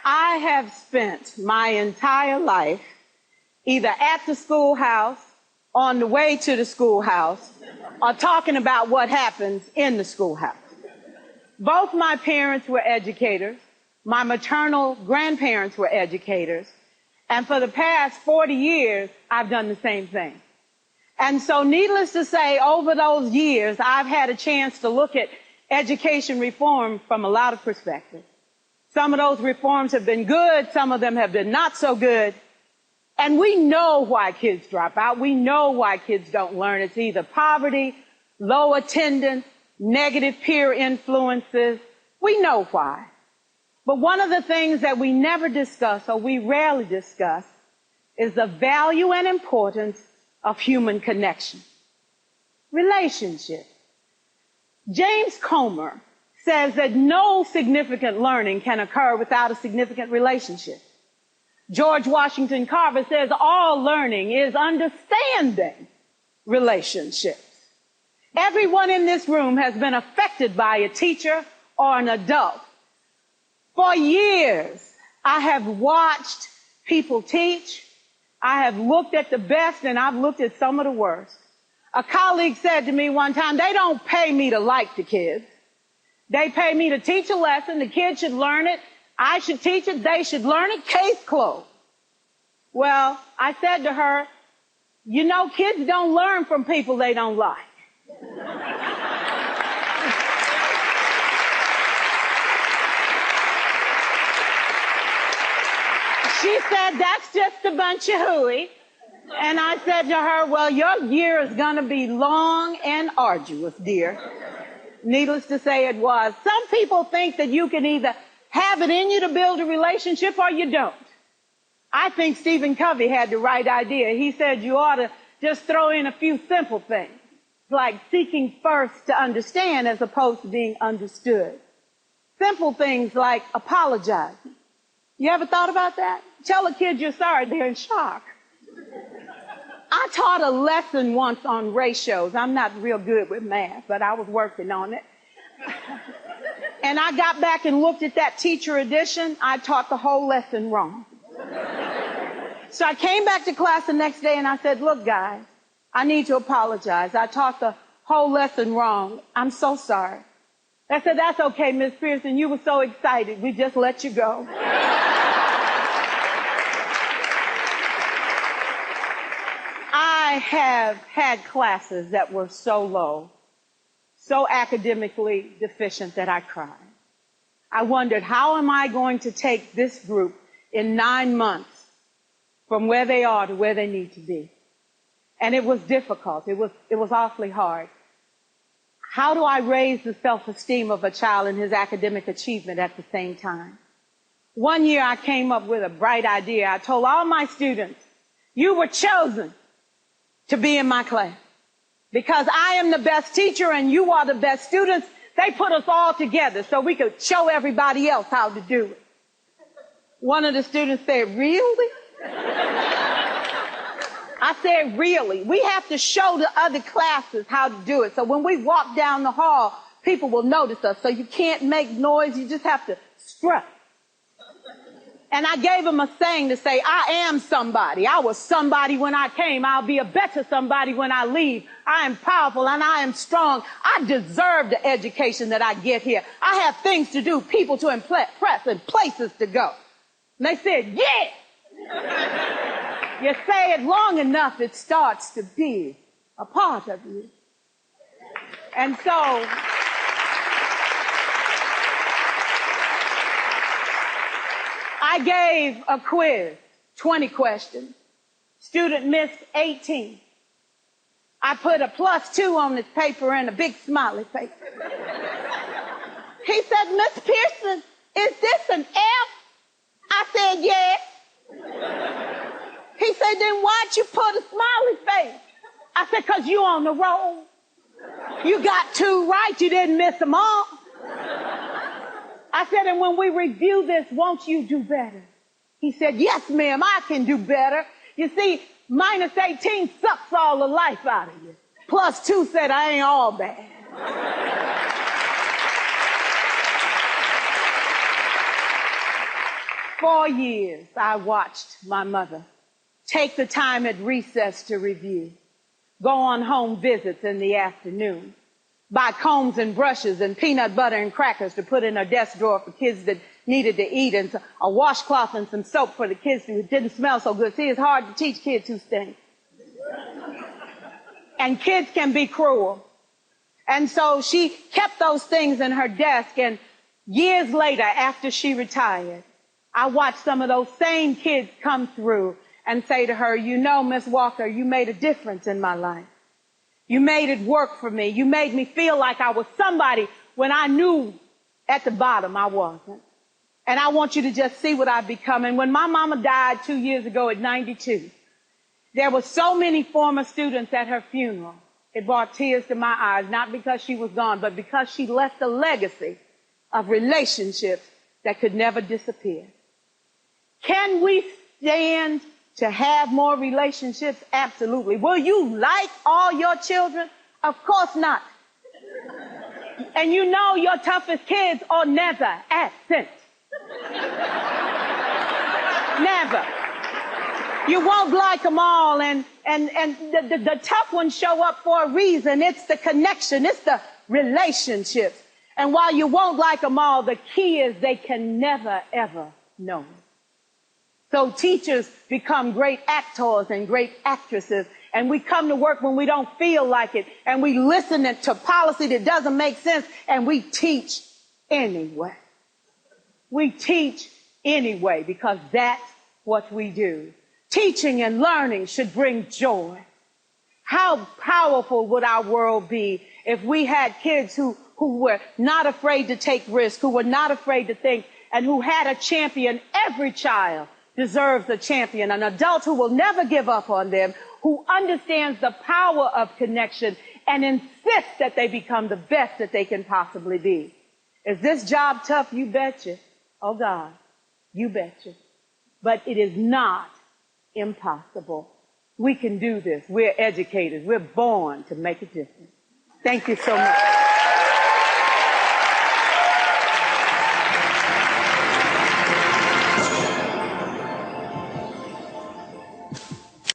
I have spent my entire life either at the schoolhouse, on the way to the schoolhouse, or talking about what happens in the schoolhouse. Both my parents were educators. My maternal grandparents were educators. And for the past 40 years, I've done the same thing. And so needless to say, over those years, I've had a chance to look at education reform from a lot of perspectives. Some of those reforms have been good. Some of them have been not so good. And we know why kids drop out. We know why kids don't learn. It's either poverty, low attendance, negative peer influences. We know why. But one of the things that we never discuss, or we rarely discuss, is the value and importance of human connection. Relationship. James Comer says that no significant learning can occur without a significant relationship. George Washington Carver says all learning is understanding relationships. Everyone in this room has been affected by a teacher or an adult. For years, I have watched people teach. I have looked at the best and I've looked at some of the worst. A colleague said to me one time, they don't pay me to like the kids. They pay me to teach a lesson. The kids should learn it. I should teach it. They should learn it. Case closed. Well, I said to her, you know, kids don't learn from people they don't like. She said, that's just a bunch of hooey. And I said to her, well, your year is going to be long and arduous, dear. Needless to say, it was. Some people think that you can either have it in you to build a relationship or you don't. I think Stephen Covey had the right idea. He said you ought to just throw in a few simple things, like seeking first to understand as opposed to being understood. Simple things like apologizing. You ever thought about that? Tell a kid you're sorry, they're in shock. I taught a lesson once on ratios. I'm not real good with math, but I was working on it. And I got back and looked at that teacher edition. I taught the whole lesson wrong. So I came back to class the next day and I said, look, guys, I need to apologize. I taught the whole lesson wrong. I'm so sorry. I said, that's okay, Miss Pierson. You were so excited. We just let you go. I have had classes that were so low, so academically deficient that I cried. I wondered, how am I going to take this group in 9 months from where they are to where they need to be? And it was difficult. It was awfully hard. How do I raise the self-esteem of a child and his academic achievement at the same time? One year I came up with a bright idea. I told all my students, you were chosen to be in my class because I am the best teacher and you are the best students. They put us all together so we could show everybody else how to do it. One of the students said, really? I said, really? We have to show the other classes how to do it. So when we walk down the hall, people will notice us. So you can't make noise. You just have to strut. And I gave them a saying to say, I am somebody. I was somebody when I came. I'll be a better somebody when I leave. I am powerful and I am strong. I deserve the education that I get here. I have things to do, people to impress, and places to go. And they said, yeah. You say it long enough, it starts to be a part of you. And so I gave a quiz, 20 questions. Student missed 18. I put a +2 on this paper and a big smiley face. He said, Miss Pierson, is this an F? I said, yes. He said, then why'd you put a smiley face? I said, because you on the roll. You got 2 right, you didn't miss them all. I said, and when we review this, won't you do better? He said, yes, ma'am, I can do better. You see, -18 sucks all the life out of you. +2 said, I ain't all bad. 4 years, I watched my mother take the time at recess to review, go on home visits in the afternoon, buy combs and brushes and peanut butter and crackers to put in her desk drawer for kids that needed to eat, and a washcloth and some soap for the kids who didn't smell so good. See, it's hard to teach kids who stink. And kids can be cruel. And so she kept those things in her desk, and years later, after she retired, I watched some of those same kids come through and say to her, you know, Miss Walker, you made a difference in my life. You made it work for me. You made me feel like I was somebody when I knew at the bottom I wasn't. And I want you to just see what I've become. And when my mama died 2 years ago at 92, there were so many former students at her funeral. It brought tears to my eyes, not because she was gone, but because she left a legacy of relationships that could never disappear. Can we stand to have more relationships? Absolutely. Will you like all your children? Of course not. And you know your toughest kids are never absent. Never. You won't like them all, and the tough ones show up for a reason. It's the connection. It's the relationships. And while you won't like them all, the key is they can never, ever know. So teachers become great actors and great actresses, and we come to work when we don't feel like it, and we listen to policy that doesn't make sense, and we teach anyway. We teach anyway because that's what we do. Teaching and learning should bring joy. How powerful would our world be if we had kids who were not afraid to take risks, who were not afraid to think, and who had a champion? Every child deserves a champion, an adult who will never give up on them, who understands the power of connection and insists that they become the best that they can possibly be. Is this job tough? You betcha. Oh God, you betcha. But it is not impossible. We can do this. We're educators. We're born to make a difference. Thank you so much.